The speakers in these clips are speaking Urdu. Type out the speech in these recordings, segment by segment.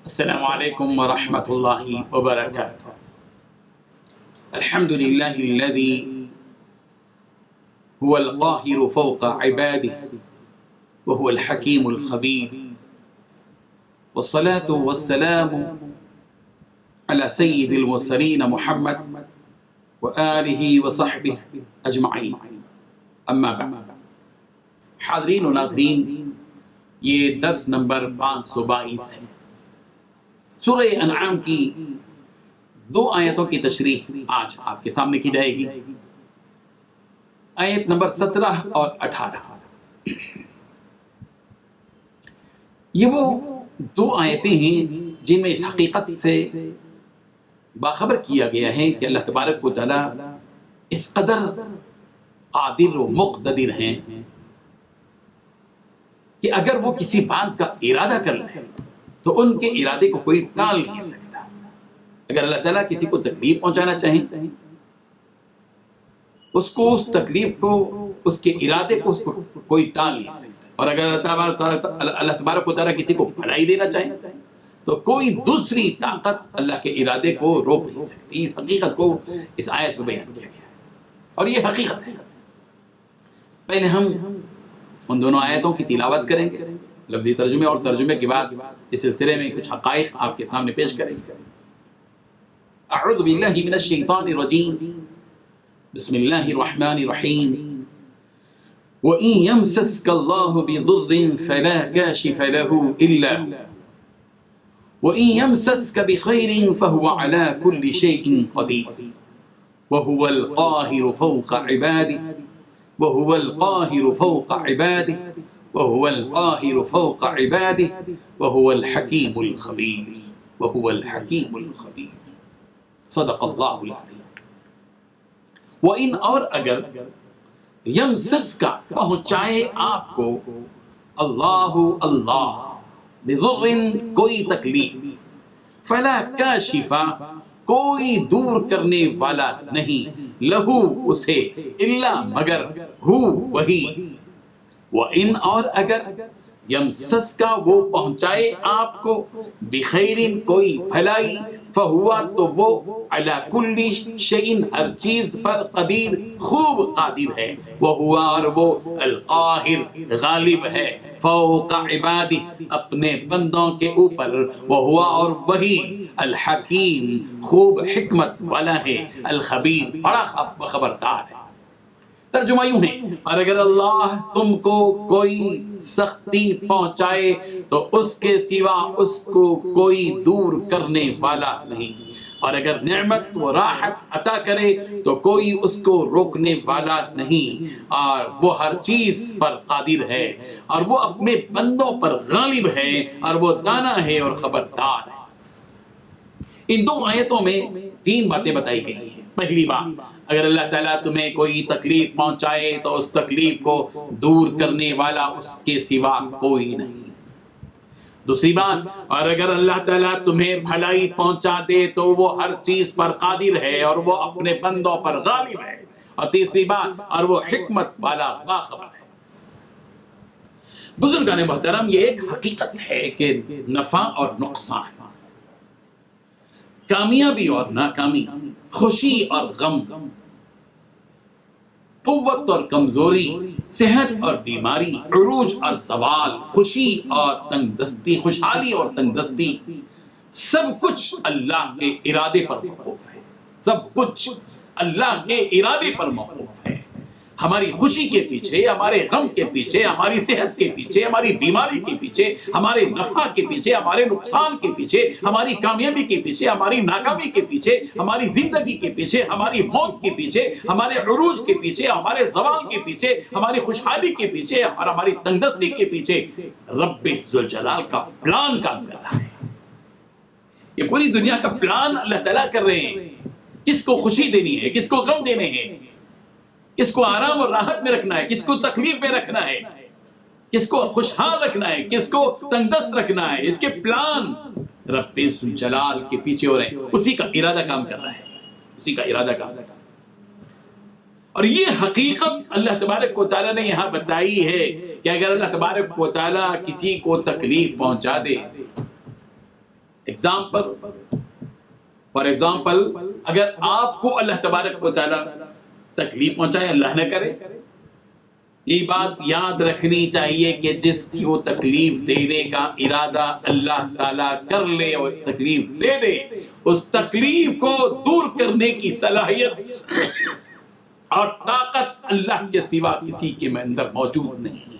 السلام علیکم ورحمۃ اللہ وبرکاتہ۔ الحمد للہ الذی هو القاہر فوق عباده وهو الحکیم الخبیر، والصلاة والسلام على سید المرسلین محمد وآلہ وصحبہ اجمعین، اما بعد۔ حاضرین و ناظرین، یہ درس نمبر 522 ہے۔ سورہ انعام کی 2 آیتوں کی تشریح آج آپ کے سامنے کی جائے گی، آیت نمبر 17 اور 18۔ یہ وہ 2 آیتیں ہیں جن میں اس حقیقت سے باخبر کیا گیا ہے کہ اللہ تبارک و تعالی اس قدر قادر و مقتدر ہیں کہ اگر وہ کسی بات کا ارادہ کر لیں تو ان کے ارادے کو کوئی ٹال نہیں سکتا۔ اگر اللہ تعالیٰ کسی کو تکلیف پہنچانا چاہیں، اس کو اس تکلیف کو، اس کے ارادے کو، اس کو کوئی ٹال نہیں سکتا۔ اور اگر اللہ تبارک و تعالیٰ کسی کو بھلائی دینا چاہیں تو کوئی دوسری طاقت اللہ کے ارادے کو روک نہیں سکتی۔ اس حقیقت کو اس آیت میں بیان کیا گیا ہے، اور یہ حقیقت ہے۔ پہلے ہم ان دونوں آیتوں کی تلاوت کریں گے، لفظی ترجمے اور ترجمے کے بعد اس سلسلے میں کچھ حقائق آپ کے سامنے پیش کریں گے۔ اعوذ باللہ من الشیطان الرجیم، بسم اللہ الرحمن الرحیم۔ وَإِن يَمْسَسْكَ اللَّهُ بِضُرٍّ فَلَا كَاشِفَ لَهُ إِلَّا هُوَ وَإِن يَمْسَسْكَ بِخَيْرٍ فَهُوَ عَلَى كُلِّ شَيْءٍ قَدِيرٌ وَهُوَ الْقَاهِرُ فَوْقَ عِبَادِهِ وَهُوَ الْقَاهِرُ فَوْقَ عِبَادِهِ وَهُوَ الْقَاهِرُ فَوْقَ عِبَادِهِ وَهُوَ الْحَكِيمُ الْخَبِيرُ وَهُوَ الْحَكِيمُ الْخَبِيرُ۔ صدق اللہ العظیم۔ وَإِنْ، اور اگر، یمسسکا، پہنچائے آپ کو، اللہ بضر، کوئی تکلیف، فلا کاشف، کوئی دور کرنے والا نہیں، لہو، اسے، الا، مگر، ہو، وہی۔ وَإِنْ، اور اگر، یمسس کا، وہ پہنچائے آپ کو، بخیر، کوئی بھلائی، فہوا، تو وہ، علی کل شیء، ہر چیز پر، قدیر، خوب قادر ہے، وہوا، اور وہ، القاہر، غالب ہے، فوق عبادہ، اپنے بندوں کے اوپر، وہوا، اور وہی، الحکیم، خوب حکمت والا ہے، الخبیر، بڑا خبردار ہے۔ ترجمہ یوں ہے، اور اگر اللہ تم کو کوئی سختی پہنچائے تو اس کے سوا اس کو کوئی دور کرنے والا نہیں، اور اگر نعمت و راحت عطا کرے تو کوئی اس کو روکنے والا نہیں، اور وہ ہر چیز پر قادر ہے، اور وہ اپنے بندوں پر غالب ہے، اور وہ دانا ہے اور خبردار ہے۔ ان 2 آیتوں میں 3 باتیں بتائی گئی ہیں۔ پہلی بات، اگر اللہ تعالیٰ تمہیں کوئی تکلیف پہنچائے تو اس تکلیف کو دور کرنے والا اس کے سوا کوئی نہیں۔ دوسری بات، اور اگر اللہ تعالیٰ تمہیں بھلائی پہنچا دے تو وہ ہر چیز پر قادر ہے، اور وہ اپنے بندوں پر غالب ہے۔ اور تیسری بات، اور وہ حکمت والا باخبر ہے۔ بزرگان محترم، یہ ایک حقیقت ہے کہ نفع اور نقصان، کامیابی اور ناکامی، خوشی اور غم، قوت اور کمزوری، صحت اور بیماری، عروج اور زوال، خوشی اور تنگ دستی، خوشحالی اور تنگ دستی، سب کچھ اللہ کے ارادے پر موقوف ہے۔ سب کچھ اللہ کے ارادے پر موقوف ہے۔ ہماری خوشی کے پیچھے، ہمارے غم کے پیچھے، ہماری صحت کے پیچھے، ہماری بیماری کے پیچھے، ہمارے نفع کے پیچھے، ہمارے نقصان کے پیچھے، ہماری کامیابی کے پیچھے، ہماری ناکامی کے پیچھے، ہماری زندگی کے پیچھے، ہماری موت کے پیچھے، ہمارے عروج کے پیچھے، ہمارے زوال کے پیچھے، ہماری خوشحالی کے پیچھے اور ہماری تنگدستی کے پیچھے رب ذوالجلال کا پلان کام کر رہا ہے۔ یہ پوری دنیا کا پلان اللہ تعالیٰ کر رہے ہیں، کس کو خوشی دینی ہے، کس کو غم دینے ہیں، کس کو آرام اور راحت میں رکھنا ہے، کس کو تکلیف میں رکھنا ہے، کس کو خوشحال رکھنا ہے، کس کو تنگدست رکھنا ہے۔ اس کے پلان رب ذوالجلال کے پیچھے ہو رہے ہیں، اسی کا ارادہ کام کر رہا ہے، اسی کا ارادہ کام کر رہا ہے۔ اور یہ حقیقت اللہ تبارک و تعالیٰ نے یہاں بتائی ہے کہ اگر اللہ تبارک و تعالیٰ کسی کو تکلیف پہنچا دے فار ایگزامپل اگر آپ کو اللہ تبارک و تعالیٰ تکلیف پہنچائے، اللہ نہ کرے، یہ بات یاد رکھنی چاہیے کہ جس کی وہ تکلیف دینے کا ارادہ اللہ تعالیٰ کر لے اور تکلیف دے دے، اس تکلیف کو دور کرنے کی صلاحیت اور طاقت اللہ کے سوا کسی کے اندر موجود نہیں ہے۔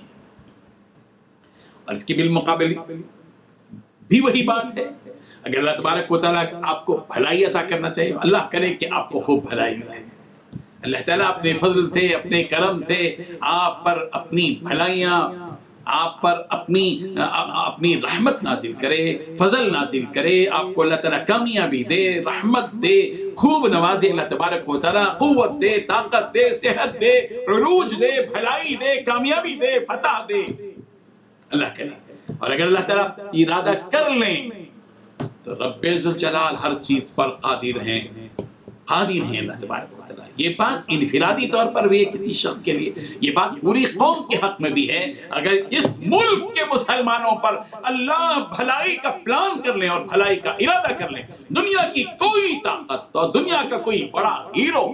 اور اس کے بالمقابل بھی وہی بات ہے، اگر اللہ تبارک و تعالیٰ آپ کو بھلائی عطا کرنا چاہیے، اللہ کرے کہ آپ کو خوب بھلائی ملے، اللہ تعالیٰ اپنے فضل سے، اپنے کرم سے آپ پر اپنی بھلائیاں، آپ پر اپنی رحمت نازل کرے، فضل نازل کرے، آپ کو اللہ تعالیٰ کامیابی دے، رحمت دے، خوب نوازے اللہ تبارک و تعالیٰ، قوت دے، طاقت دے، صحت دے، عروج دے، بھلائی دے، کامیابی دے، فتح دے، اللہ کرے۔ اور اگر اللہ تعالیٰ ارادہ کر لیں تو رب ذوالجلال ہر چیز پر قادر ہیں اللہ تبارک و تعالیٰ۔ یہ بات انفرادی طور پر بھی ہے کسی شخص کے لیے، یہ بات پوری قوم کے حق میں بھی ہے۔ اگر اس ملک کے مسلمانوں پر اللہ بھلائی کا پلان کر لیں اور بھلائی کا ارادہ کر لیں، دنیا کی کوئی طاقت اور دنیا کا کوئی بڑا ہیرو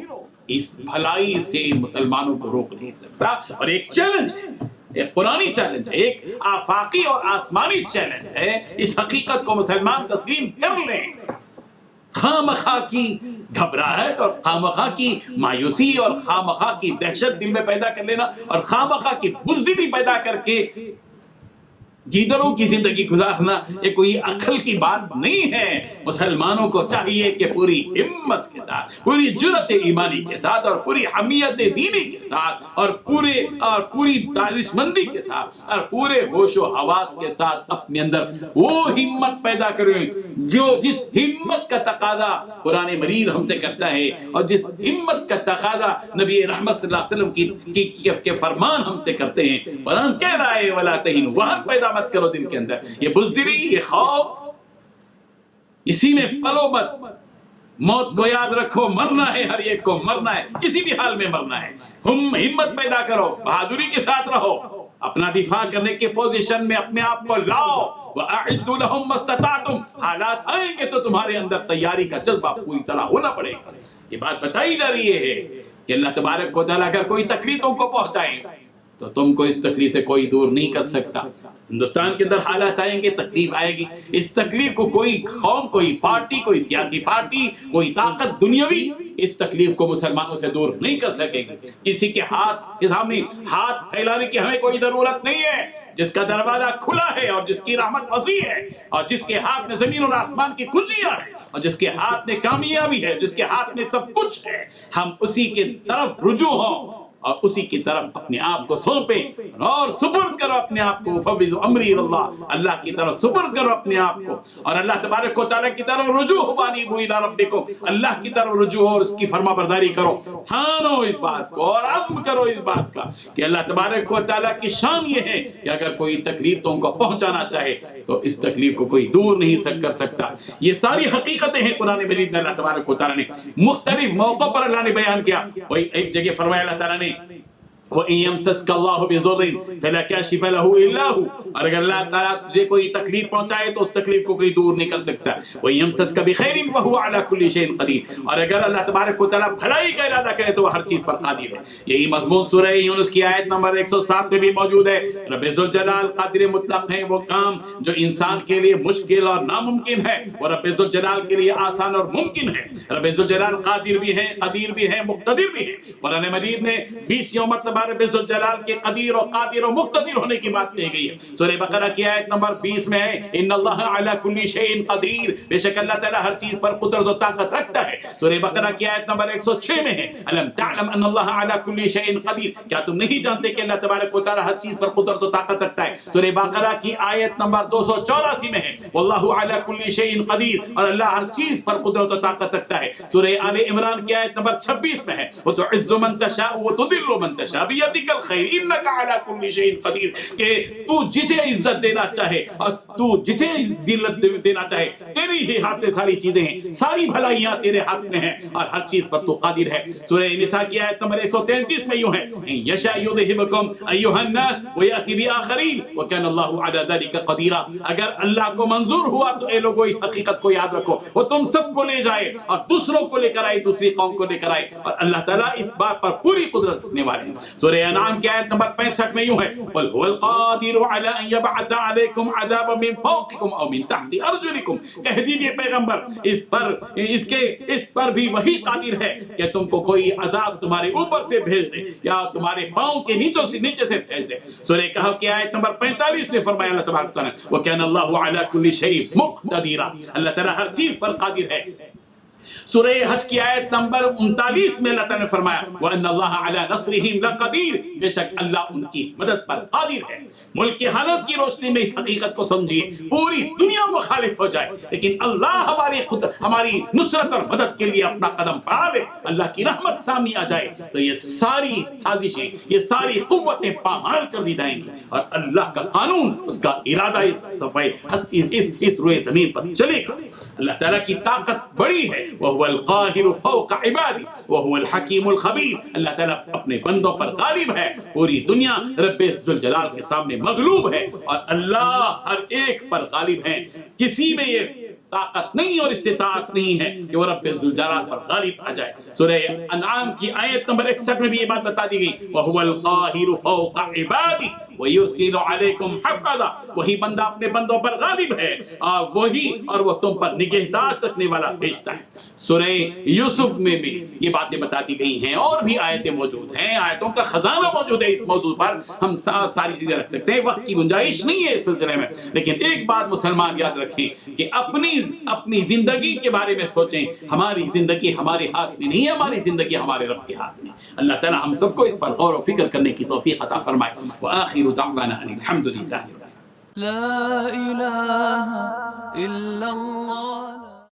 اس بھلائی سے مسلمانوں کو روک نہیں سکتا۔ اور ایک چیلنج ہے، ایک قرآنی چیلنج ہے، ایک آفاقی اور آسمانی چیلنج ہے، اس حقیقت کو مسلمان تسلیم کر لیں۔ خامخواہ کی گھبراہٹ اور خامخواہ کی مایوسی اور خامخواہ کی دہشت دل میں پیدا کر لینا اور خامخواہ کی بزدلی پیدا کر کے گیدڑوں کی زندگی گزارنا یہ کوئی عقل کی بات نہیں ہے۔ مسلمانوں کو چاہیے کہ پوری ہمت کے ساتھ، پوری جرأت ایمانی کے ساتھ اور پوری حمیت دینی کے ساتھ اور پوری دانشمندی کے ساتھ اور پورے ہوش و حواس کے ساتھ اپنے اندر وہ ہمت پیدا کریں جو جس ہمت کا تقاضا قرآن مجید ہم سے کرتا ہے اور جس ہمت کا تقاضا نبی رحمت صلی اللہ علیہ وسلم کے فرمان ہم سے کرتے ہیں۔ قرآن کہہ رہا ہے وَلَا تَهِنُوا، وہن پیدا مت کرو دل کے اندر، یہ بزدلی، یہ خوف، اسی میں پلو مت۔ موت کو یاد رکھو، مرنا ہے، ہر ایک کو مرنا ہے، کسی بھی حال میں مرنا ہے۔ ہمت پیدا کرو، بہادری کے ساتھ رہو، اپنا دفاع کرنے کے پوزیشن میں اپنے آپ کو لاؤ۔ وَأَعِدُّوا لَهُم مَّا اسْتَطَعْتُمْ، حالات آئیں گے تو تمہارے اندر تیاری کا جذبہ پوری طرح ہونا پڑے گا۔ یہ بات بتائی جا رہی ہے کہ اللہ تبارک و تعالیٰ اگر کوئی تکلیف تم کو پہنچائے تو تم کو اس تکلیف سے کوئی دور نہیں کر سکتا۔ ہندوستان کے اندر حالات آئیں گے، تکلیف آئے گی، اس تکلیف کو کوئی قوم، کوئی پارٹی، کوئی سیاسی پارٹی، کوئی طاقت دنیاوی اس تکلیف کو مسلمانوں سے دور نہیں کر سکے گی۔ کسی کے ہاتھ کے سامنے ہاتھ پھیلانے کی ہمیں کوئی ضرورت نہیں ہے۔ جس کا دروازہ کھلا ہے اور جس کی رحمت وسیع ہے اور جس کے ہاتھ میں زمین اور آسمان کی کنجیاں ہیں اور جس کے ہاتھ میں کامیابی ہے، جس کے ہاتھ میں سب کچھ ہے، ہم اسی کے طرف رجوع ہوں اور اسی کی طرف اپنے آپ کو سونپیں اور سپرد کرو اپنے آپ کو۔ فَوِّضُ أَمْرِي إِلَى اللَّهِ، اللہ کی طرف سپرد کرو اپنے آپ کو اور اللہ تبارک و تعالیٰ کی طرف رجوع ہو۔ وَأَنِيبُوا إِلَىٰ رَبِّكُمْ، اللہ کی طرف رجوع ہو اور اس کی فرما برداری کرو۔ ٹھانو اس بات کو اور عزم کرو اس بات کا کہ اللہ تبارک و تعالیٰ کی شان یہ ہے کہ اگر کوئی تکلیف تم کو پہنچانا چاہے تو اس تکلیف کو کوئی دور نہیں کر سکتا۔ یہ ساری حقیقتیں ہیں قرآن مجید میں اللہ تبارک و تعالیٰ نے مختلف موقعوں پر اللہ نے بیان کیا۔ وہی ایک جگہ فرمایا اللہ تعالیٰ نے وَإِن يَمْسَسْكَ اللَّهُ بِضُرٍّ فَلَا كَاشِفَ لَهُ إِلَّا هُوَ، اور اگر اللہ تعالیٰ تجھے کوئی تکلیف پہنچائے تو اس تکلیف کو کوئی دور نہیں کر سکتا۔ وَإِن يَمْسَسْكَ بِخَيْرٍ فَهُوَ عَلَى كُلِّ شَيْءٍ قَدِيرٌ، اور اگر اللہ تبارک و تعالیٰ بھلائی کا ارادہ کرے تو وہ ہر چیز پر قادر ہے۔ یہی مضمون سورہ یونس کی آیت نمبر 107 میں بھی موجود ہے۔ رب ذوالجلال قادر مطلق ہے، وہ کام جو انسان کے لیے مشکل اور ناممکن ہے وہ رب ذوالجلال کے لیے آسان اور ممکن ہے۔ رب ذوالجلال قادر بھی ہے، قدیر بھی ہے، مقتدر بھی ہے۔ قرآن مجید میں 20 مرتبہ رب ذوالجلال کے قدیر و قادر و مقتدر ہونے کی بات کہی گئی ہے۔ سورہ بقرہ کی آیت نمبر 20 میں ہے ان اللہ علی کل شیء قدیر، بے شک اللہ تعالیٰ ہر چیز پر قدرت و طاقت رکھتا ہے۔ سورہ بقرہ کی آیت نمبر 106 میں ہے الم تعلم ان اللہ علی کل شیء قدیر، کیا تم نہیں جانتے کہ اللہ تبارک و تعالیٰ ہر چیز پر قدرت و طاقت رکھتا ہے۔ سورہ بقرہ کی آیت نمبر 284 میں ہے واللہ علی کل شیء قدیر، اور اللہ ہر چیز پر قدرت و طاقت رکھتا ہے۔ سورہ آل عمران کی آیت نمبر 26 میں ہے وتعز من تشاء وتذل من تشاء بیدک الخیر انک علی کل شیء قدیر، کہ تو جسے عزت دینا چاہے اور تو جسے ذلت دینا چاہے تیری ہی ہاتھ میں ساری چیزیں ہیں، ساری بھلائیاں تیرے ہاتھ میں ہیں اور ہر چیز پر تو قادر ہے۔ سورہ نساء کی آیت نمبر 133 میں یوں ہے ان یشاء یذہبکم ایھا الناس ویأتی بآخرین وکان اللہ علی ذلک قدیرا، اگر اللہ کو منظور ہوا تو اے لوگوں اس حقیقت کو یاد رکھو، وہ تم سب کو لے جائے اور دوسروں کو لے کر آئے، دوسری قوم کو لے کر آئے، اور اللہ تعالیٰ اس بات پر پوری قدرت رکھنے والے ہیں۔ سورہ انعام کی آیت نمبر 65 میں یوں ہے قل هو القادر على ان يبعث عليكم عذابا من فوقكم او من تحت ارجلكم، کہہ دیجئے پیغمبر اس پر بھی وہی قادر ہے کہ تم کو کوئی عذاب تمہارے اوپر سے بھیج دے یا تمہارے پاؤں کے نیچے سے بھیج دے۔ سورہ کہف کی آیت نمبر 45 میں فرمایا اللہ تبارک و تعالیٰ وَكَانَ اللَّهُ عَلَى كُلِّ شَيْءٍ مُقْتَدِرًا، اللہ تعالیٰ ہر چیز پر قادر ہے۔ سورہ حج کی آیت نمبر 39 میں اللہ تعالیٰ نے فرمایا وَأَنَّ اللَّهَ عَلَى نَصْرِهِمْ لَقَدِيرٌ، بے شک اللہ ان کی مدد پر قادر ہے۔ ملک کی حالت کی روشنی میں اس حقیقت کو سمجھیے، پوری دنیا مخالف ہو جائے لیکن اللہ ہماری نصرت اور مدد کے لیے اپنا قدم بڑھا دے، اللہ کی رحمت سامنے آ جائے تو یہ ساری سازشیں، یہ ساری قوتیں پامال کر دی جائیں گی اور اللہ کا قانون، اس کا ارادہ اس روئے زمین پر چلے گا۔ اللہ تعالیٰ کی طاقت بڑی ہے، وَهُوَ الْقَاهِرُ فَوْقَ عِبَادِهِ وَهُوَ الْحَكِيمُ الْخَبِيرُ، اللہ تعالیٰ اپنے بندوں پر غالب ہے، پوری دنیا رب ذوالجلال کے سامنے مغلوب ہے اور اللہ ہر ایک پر غالب ہے، کسی میں یہ طاقت نہیں اور استطاعت نہیں ہے کہ وہ رب ذوالجلال پر غالب آ جائے۔ سورہ انعام کی آیت نمبر 61 میں بھی یہ بات بتا دی گئی وَهُوَ الْقَاهِرُ فَوْقَ عِبَادِهِ وَيُرْسِلُ عَلَيْكُمْ حَفَظًا، وہی بندہ اپنے بندوں پر غالب ہے اور وہ تم پر نگہداشت رکھنے والا بھیجتا ہے۔ سورہ یوسف میں بھی یہ باتیں بتا دی گئی ہیں، اور بھی آیتیں موجود ہیں، آیتوں کا خزانہ موجود ہے۔ اس موضوع پر ہم ساری چیزیں رکھ سکتے ہیں، وقت کی گنجائش نہیں ہے اس سلسلے میں، لیکن ایک بات مسلمان یاد رکھیں کہ اپنی زندگی کے بارے میں سوچیں، ہماری زندگی ہمارے ہاتھ میں نہیں ہے، ہماری زندگی ہمارے رب کے ہاتھ میں۔ اللہ تعالیٰ ہم سب کو اس پر غور و فکر کرنے کی توفیق عطا فرمائے۔ وآخر دعوانا ان الحمد للہ۔ لا إله إلا الله